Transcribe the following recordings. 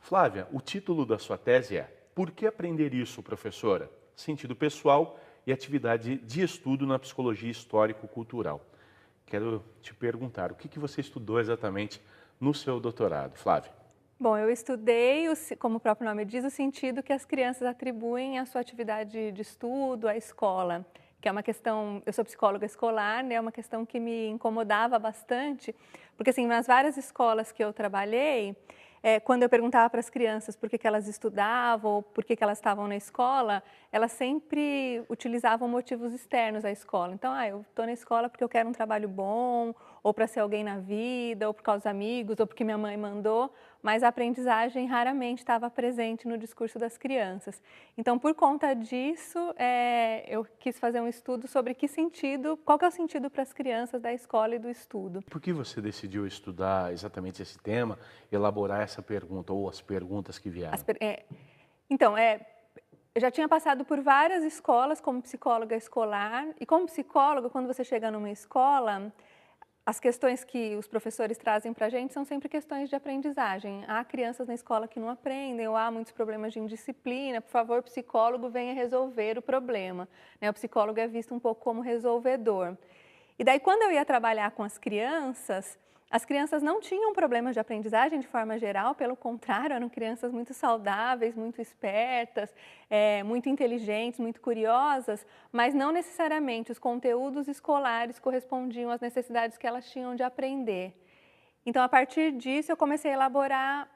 Flávia, o título da sua tese é Por que aprender isso, professora? Sentido pessoal e atividade de estudo na psicologia histórico-cultural. Quero te perguntar, o que você estudou exatamente no seu doutorado, Flávia? Bom, eu estudei, como o próprio nome diz, o sentido que as crianças atribuem à sua atividade de estudo, à escola, que é uma questão, eu sou psicóloga escolar, né, é uma questão que me incomodava bastante, porque assim, nas várias escolas que eu trabalhei, quando eu perguntava para as crianças por que elas estudavam ou por que elas estavam na escola, elas sempre utilizavam motivos externos à escola. Então, eu estou na escola porque eu quero um trabalho bom, ou para ser alguém na vida, ou por causa dos amigos, ou porque minha mãe mandou, mas a aprendizagem raramente estava presente no discurso das crianças. Então, por conta disso, eu quis fazer um estudo sobre qual que é o sentido para as crianças da escola e do estudo. Por que você decidiu estudar exatamente esse tema, elaborar essa pergunta ou as perguntas que As vieram? per- é, então, eu já tinha passado por várias escolas como psicóloga escolar, e como psicóloga, quando você chega numa escola, as questões que os professores trazem para a gente são sempre questões de aprendizagem. Há crianças na escola que não aprendem, ou há muitos problemas de indisciplina, por favor, psicólogo, venha resolver o problema, né? O psicólogo é visto um pouco como resolvedor. E daí, quando eu ia trabalhar com as crianças não tinham problemas de aprendizagem de forma geral, pelo contrário, eram crianças muito saudáveis, muito espertas, muito inteligentes, muito curiosas, mas não necessariamente os conteúdos escolares correspondiam às necessidades que elas tinham de aprender. Então, a partir disso, eu comecei a elaborar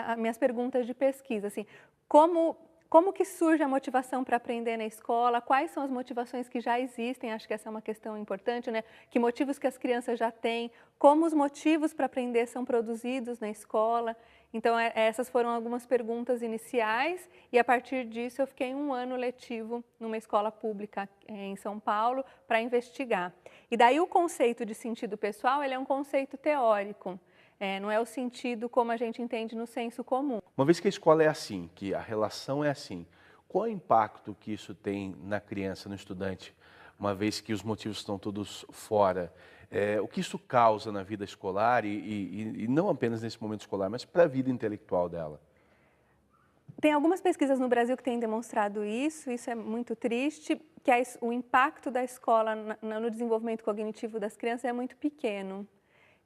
as minhas perguntas de pesquisa, assim, como, como que surge a motivação para aprender na escola, quais são as motivações que já existem, acho que essa é uma questão importante, né? Que motivos que as crianças já têm, como os motivos para aprender são produzidos na escola. Então, essas foram algumas perguntas iniciais e, a partir disso, eu fiquei um ano letivo numa escola pública em São Paulo para investigar. E daí o conceito de sentido pessoal, ele é um conceito teórico, não é o sentido como a gente entende no senso comum. Uma vez que a escola é assim, que a relação é assim, qual é o impacto que isso tem na criança, no estudante, uma vez que os motivos estão todos fora? O que isso causa na vida escolar e não apenas nesse momento escolar, mas para a vida intelectual dela? Tem algumas pesquisas no Brasil que têm demonstrado isso é muito triste, que o impacto da escola no desenvolvimento cognitivo das crianças é muito pequeno.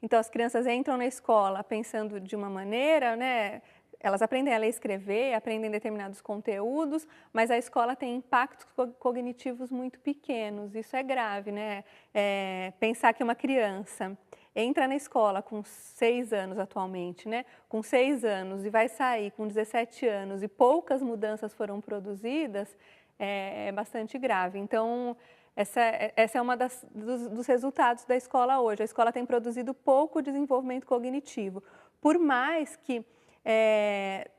Então, as crianças entram na escola pensando de uma maneira, né? Elas aprendem a ler e escrever, aprendem determinados conteúdos, mas a escola tem impactos cognitivos muito pequenos. Isso é grave, né? Pensar que uma criança entra na escola com 6 anos atualmente, né? Com 6 anos e vai sair com 17 anos e poucas mudanças foram produzidas, é bastante grave. Então, essa é uma dos resultados da escola hoje. A escola tem produzido pouco desenvolvimento cognitivo. Por mais que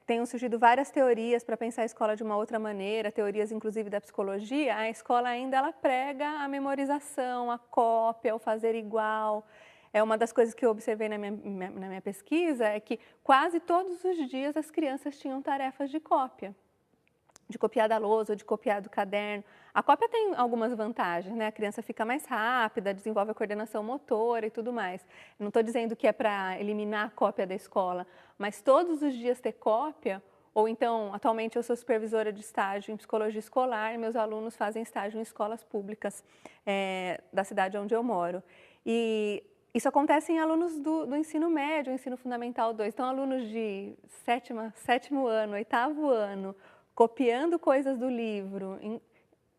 tenham surgido várias teorias para pensar a escola de uma outra maneira, teorias inclusive da psicologia, a escola ainda ela prega a memorização, a cópia, o fazer igual. Uma das coisas que eu observei na minha pesquisa é que quase todos os dias as crianças tinham tarefas de copiar da lousa ou de copiar do caderno. A cópia tem algumas vantagens, né? A criança fica mais rápida, desenvolve a coordenação motora e tudo mais. Não estou dizendo que é para eliminar a cópia da escola, mas todos os dias ter cópia, ou então, atualmente eu sou supervisora de estágio em psicologia escolar, e meus alunos fazem estágio em escolas públicas da cidade onde eu moro. E isso acontece em alunos do ensino médio, ensino fundamental 2. Então, alunos de sétimo ano, oitavo ano, copiando coisas do livro,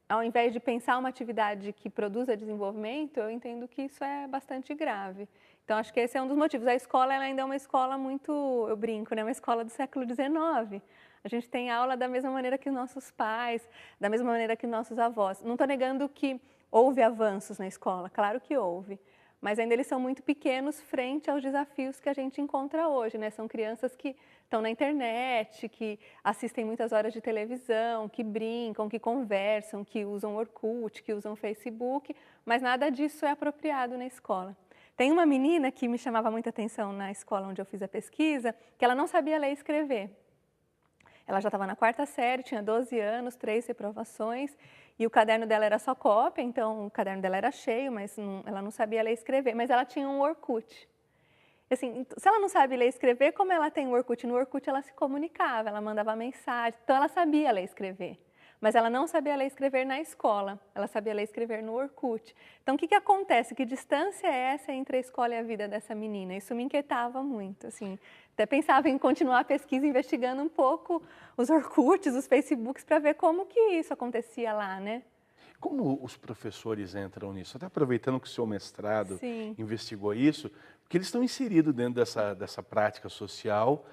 ao invés de pensar uma atividade que produza desenvolvimento, eu entendo que isso é bastante grave. Então, acho que esse é um dos motivos. A escola ela ainda é uma escola muito, eu brinco, né? Uma escola do século XIX. A gente tem aula da mesma maneira que os nossos pais, da mesma maneira que os nossos avós. Não estou negando que houve avanços na escola, claro que houve. Mas ainda eles são muito pequenos frente aos desafios que a gente encontra hoje, né? São crianças que estão na internet, que assistem muitas horas de televisão, que brincam, que conversam, que usam Orkut, que usam Facebook, mas nada disso é apropriado na escola. Tem uma menina que me chamava muita atenção na escola onde eu fiz a pesquisa, que ela não sabia ler e escrever. Ela já estava na 4ª série, tinha 12 anos, 3 reprovações, e o caderno dela era só cópia, então o caderno dela era cheio, mas ela não sabia ler e escrever, mas ela tinha um Orkut. assim, se ela não sabe ler e escrever, como ela tem o Orkut? No Orkut ela se comunicava, ela mandava mensagem, então ela sabia ler e escrever. Mas ela não sabia ler e escrever na escola, ela sabia ler e escrever no Orkut. Então, o que acontece? Que distância é essa entre a escola e a vida dessa menina? Isso me inquietava muito, assim. Até pensava em continuar a pesquisa investigando um pouco os Orkuts, os Facebooks, para ver como que isso acontecia lá, né? Como os professores entram nisso? Até aproveitando que o seu mestrado Sim. investigou isso, porque eles estão inseridos dentro dessa prática social,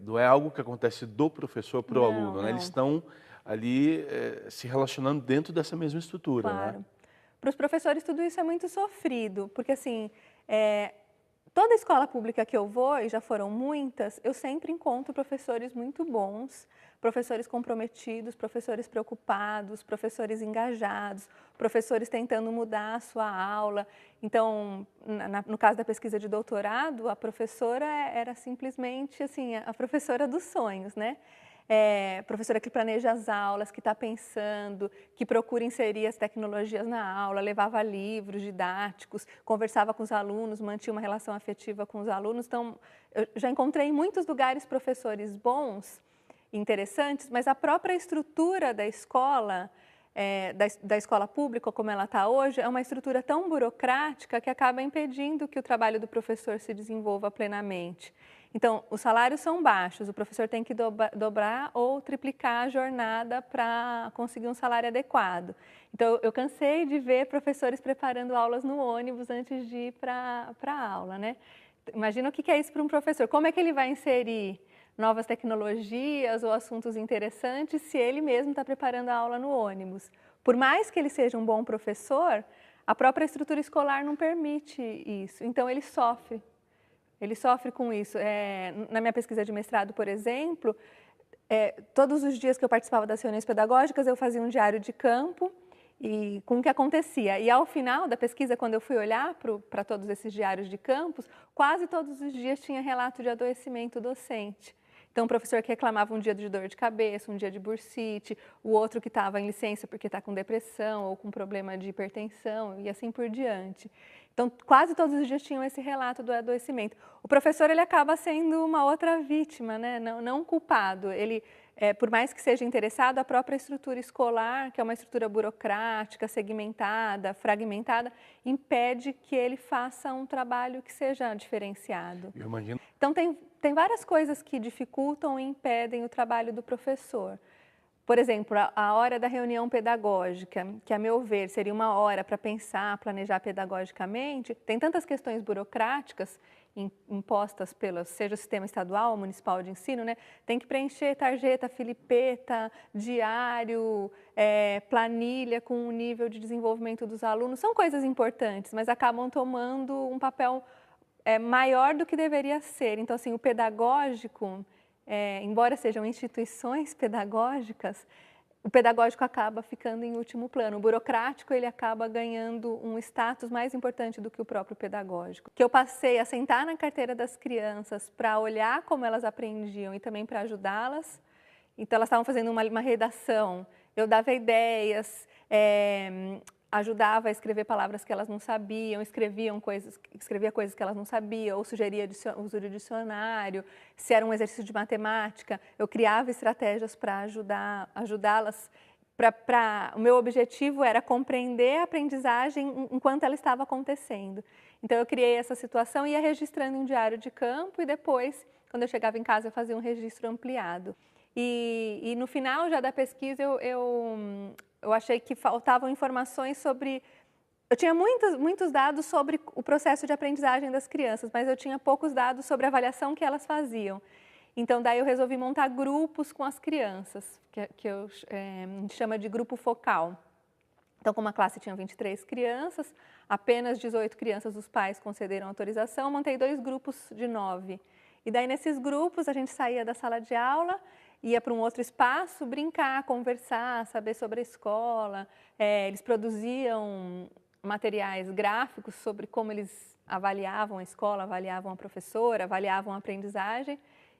não é algo que acontece do professor para o Não, aluno, né? Eles não. estão ali se relacionando dentro dessa mesma estrutura, né? Claro. Para os professores tudo isso é muito sofrido, porque assim, toda escola pública que eu vou, e já foram muitas, eu sempre encontro professores muito bons, professores comprometidos, professores preocupados, professores engajados, professores tentando mudar a sua aula. Então, no caso da pesquisa de doutorado, a professora era simplesmente assim, a professora dos sonhos, né? Professora que planeja as aulas, que está pensando, que procura inserir as tecnologias na aula, levava livros didáticos, conversava com os alunos, mantinha uma relação afetiva com os alunos. Então, eu já encontrei em muitos lugares professores bons, interessantes, mas a própria estrutura da escola, da escola pública, como ela está hoje, é uma estrutura tão burocrática que acaba impedindo que o trabalho do professor se desenvolva plenamente. Então, os salários são baixos, o professor tem que dobrar ou triplicar a jornada para conseguir um salário adequado. Então, eu cansei de ver professores preparando aulas no ônibus antes de ir para a aula, né? Imagina o que é isso para um professor, como é que ele vai inserir novas tecnologias ou assuntos interessantes se ele mesmo está preparando a aula no ônibus. Por mais que ele seja um bom professor, a própria estrutura escolar não permite isso, então ele sofre. Ele sofre com isso. Na minha pesquisa de mestrado, por exemplo, todos os dias que eu participava das reuniões pedagógicas, eu fazia um diário de campo e com o que acontecia. E ao final da pesquisa, quando eu fui olhar para todos esses diários de campos, quase todos os dias tinha relato de adoecimento docente. Então, o professor que reclamava um dia de dor de cabeça, um dia de bursite, o outro que estava em licença porque está com depressão ou com problema de hipertensão e assim por diante. Então, quase todos os dias tinham esse relato do adoecimento. O professor, ele acaba sendo uma outra vítima, né? Não culpado. Ele, por mais que seja interessado, a própria estrutura escolar, que é uma estrutura burocrática, segmentada, fragmentada, impede que ele faça um trabalho que seja diferenciado. Eu imagino. Então, tem várias coisas que dificultam e impedem o trabalho do professor. Por exemplo, a hora da reunião pedagógica, que a meu ver seria uma hora para pensar, planejar pedagogicamente, tem tantas questões burocráticas impostas pelo, seja o sistema estadual ou municipal de ensino, né? Tem que preencher tarjeta, filipeta, diário, planilha com o nível de desenvolvimento dos alunos. São coisas importantes, mas acabam tomando um papel maior do que deveria ser. Então, assim, o pedagógico, embora sejam instituições pedagógicas, o pedagógico acaba ficando em último plano. O burocrático, ele acaba ganhando um status mais importante do que o próprio pedagógico. Que eu passei a sentar na carteira das crianças para olhar como elas aprendiam e também para ajudá-las. Então, elas estavam fazendo uma redação, eu dava ideias, ajudava a escrever palavras que elas não sabiam, escrevia coisas que elas não sabiam, ou sugeria uso de dicionário. Se era um exercício de matemática, eu criava estratégias para ajudá-las. O meu objetivo era compreender a aprendizagem enquanto ela estava acontecendo. Então, eu criei essa situação e ia registrando em um diário de campo e depois, quando eu chegava em casa, eu fazia um registro ampliado. E no final já da pesquisa, eu achei que faltavam informações sobre... Eu tinha muitos dados sobre o processo de aprendizagem das crianças, mas eu tinha poucos dados sobre a avaliação que elas faziam. Então, daí eu resolvi montar grupos com as crianças, que a gente chama de grupo focal. Então, como a classe tinha 23 crianças, apenas 18 crianças os pais concederam autorização, montei 2 grupos de 9. E daí, nesses grupos, a gente saía da sala de aula, ia para um outro espaço, brincar, conversar, saber sobre a escola. Eles produziam materiais gráficos sobre como eles avaliavam a escola, avaliavam a professora, avaliavam a aprendizagem.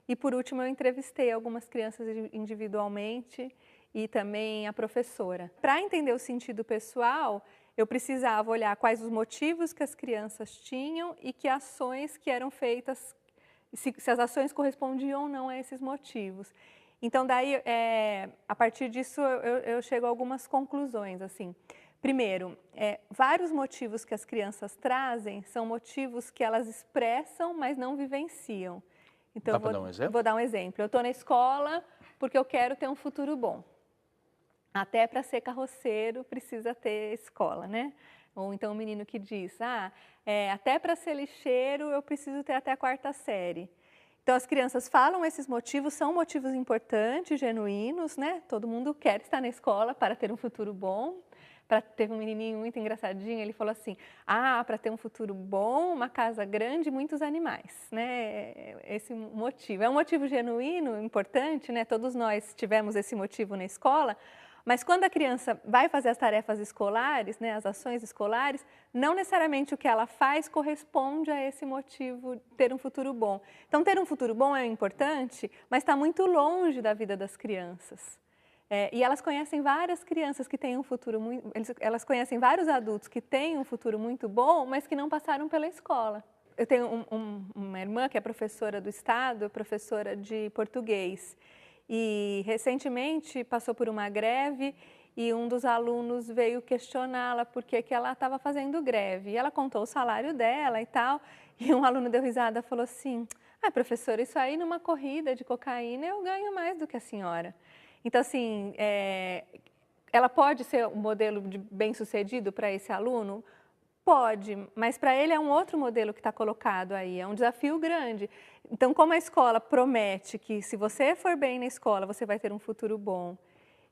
E, por último, eu entrevistei algumas crianças individualmente e também a professora. Para entender o sentido pessoal, eu precisava olhar quais os motivos que as crianças tinham e que ações que eram feitas, se as ações correspondiam ou não a esses motivos. Então, daí, a partir disso, eu chego a algumas conclusões, assim. Primeiro, vários motivos que as crianças trazem são motivos que elas expressam, mas não vivenciam. Então, Dá para dar um exemplo? vou dar um exemplo. Eu estou na escola porque eu quero ter um futuro bom. Até para ser carroceiro precisa ter escola, né? Ou então um menino que diz, até para ser lixeiro eu preciso ter até a 4ª série. Então as crianças falam esses motivos, são motivos importantes, genuínos, né? Todo mundo quer estar na escola para ter um futuro bom. Teve um menininho muito engraçadinho, ele falou assim, para ter um futuro bom, uma casa grande e muitos animais, né? Esse motivo. É um motivo genuíno, importante, né? Todos nós tivemos esse motivo na escola, mas quando a criança vai fazer as tarefas escolares, né, as ações escolares, não necessariamente o que ela faz corresponde a esse motivo, ter um futuro bom. Então, ter um futuro bom é importante, mas está muito longe da vida das crianças. E elas conhecem várias crianças que têm um futuro muito... Elas conhecem vários adultos que têm um futuro muito bom, mas que não passaram pela escola. Eu tenho uma irmã que é professora do estado, professora de português. E recentemente passou por uma greve e um dos alunos veio questioná-la por que ela estava fazendo greve. E ela contou o salário dela e tal, e um aluno deu risada e falou assim, professora, isso aí numa corrida de cocaína eu ganho mais do que a senhora. Então, assim, ela pode ser um modelo de bem-sucedido para esse aluno? Pode, mas para ele é um outro modelo que está colocado aí, é um desafio grande. Então, como a escola promete que se você for bem na escola, você vai ter um futuro bom,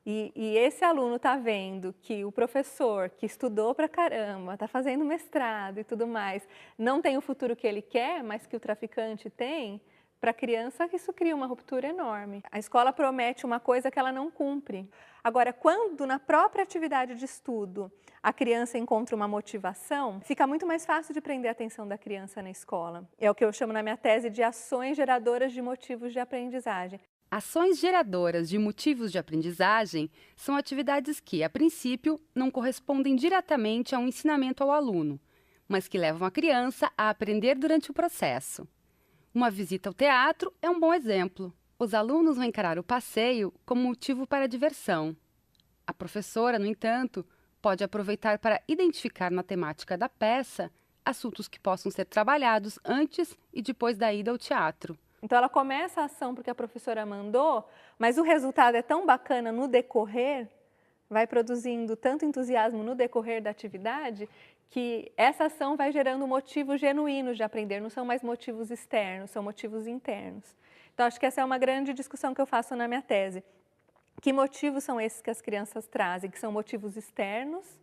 e esse aluno está vendo que o professor que estudou pra caramba, está fazendo mestrado e tudo mais, não tem o futuro que ele quer, mas que o traficante tem, para a criança isso cria uma ruptura enorme. A escola promete uma coisa que ela não cumpre. Agora, quando na própria atividade de estudo a criança encontra uma motivação, fica muito mais fácil de prender a atenção da criança na escola. É o que eu chamo na minha tese de ações geradoras de motivos de aprendizagem. Ações geradoras de motivos de aprendizagem são atividades que, a princípio, não correspondem diretamente a um ensinamento ao aluno, mas que levam a criança a aprender durante o processo. Uma visita ao teatro é um bom exemplo. Os alunos vão encarar o passeio como motivo para a diversão. A professora, no entanto, pode aproveitar para identificar na temática da peça assuntos que possam ser trabalhados antes e depois da ida ao teatro. Então, ela começa a ação porque a professora mandou, mas o resultado é tão bacana no decorrer, vai produzindo tanto entusiasmo no decorrer da atividade, que essa ação vai gerando motivos genuínos de aprender, não são mais motivos externos, são motivos internos. Então, acho que essa é uma grande discussão que eu faço na minha tese. Que motivos são esses que as crianças trazem? Que são motivos externos,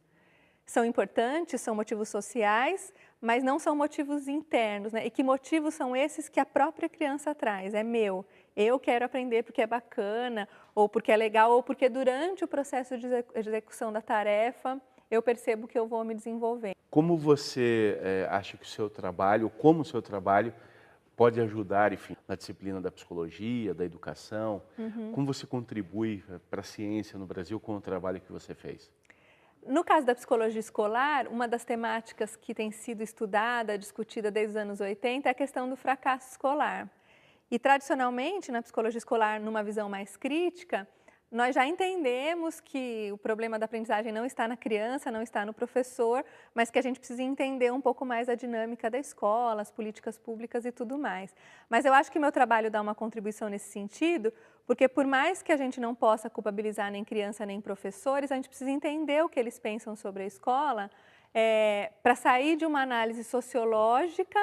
são importantes, são motivos sociais, mas não são motivos internos, né? E que motivos são esses que a própria criança traz? É meu, eu quero aprender porque é bacana, ou porque é legal, ou porque durante o processo de execução da tarefa eu percebo que eu vou me desenvolver. Como você acha que o seu trabalho, como o seu trabalho pode ajudar, enfim, na disciplina da psicologia, da educação? Como você contribui para a ciência no Brasil com o trabalho que você fez? No caso da psicologia escolar, uma das temáticas que tem sido estudada, discutida desde os anos 80 é a questão do fracasso escolar. E tradicionalmente, na psicologia escolar, numa visão mais crítica, nós já entendemos que o problema da aprendizagem não está na criança, não está no professor, mas que a gente precisa entender um pouco mais a dinâmica da escola, as políticas públicas e tudo mais. Mas eu acho que meu trabalho dá uma contribuição nesse sentido, porque por mais que a gente não possa culpabilizar nem criança nem professores, a gente precisa entender o que eles pensam sobre a escola, para sair de uma análise sociológica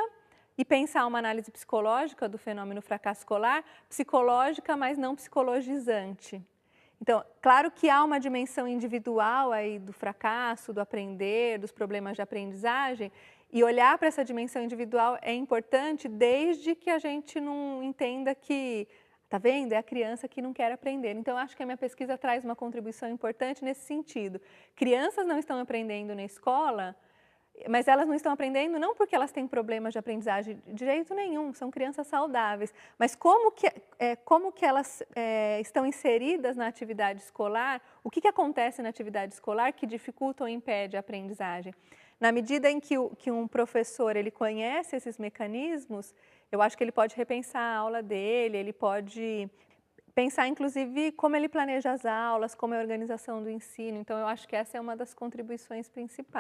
e pensar uma análise psicológica do fenômeno fracasso escolar, psicológica, mas não psicologizante. Então, claro que há uma dimensão individual aí do fracasso, do aprender, dos problemas de aprendizagem, e olhar para essa dimensão individual é importante desde que a gente não entenda que, tá vendo, é a criança que não quer aprender. Então, acho que a minha pesquisa traz uma contribuição importante nesse sentido. Crianças não estão aprendendo na escola Mas elas não estão aprendendo não porque elas têm problemas de aprendizagem, de jeito nenhum, são crianças saudáveis. Mas como que elas estão inseridas na atividade escolar, o que acontece na atividade escolar que dificulta ou impede a aprendizagem? Na medida em que um professor ele conhece esses mecanismos, eu acho que ele pode repensar a aula dele, ele pode pensar, inclusive, como ele planeja as aulas, como é a organização do ensino. Então, eu acho que essa é uma das contribuições principais.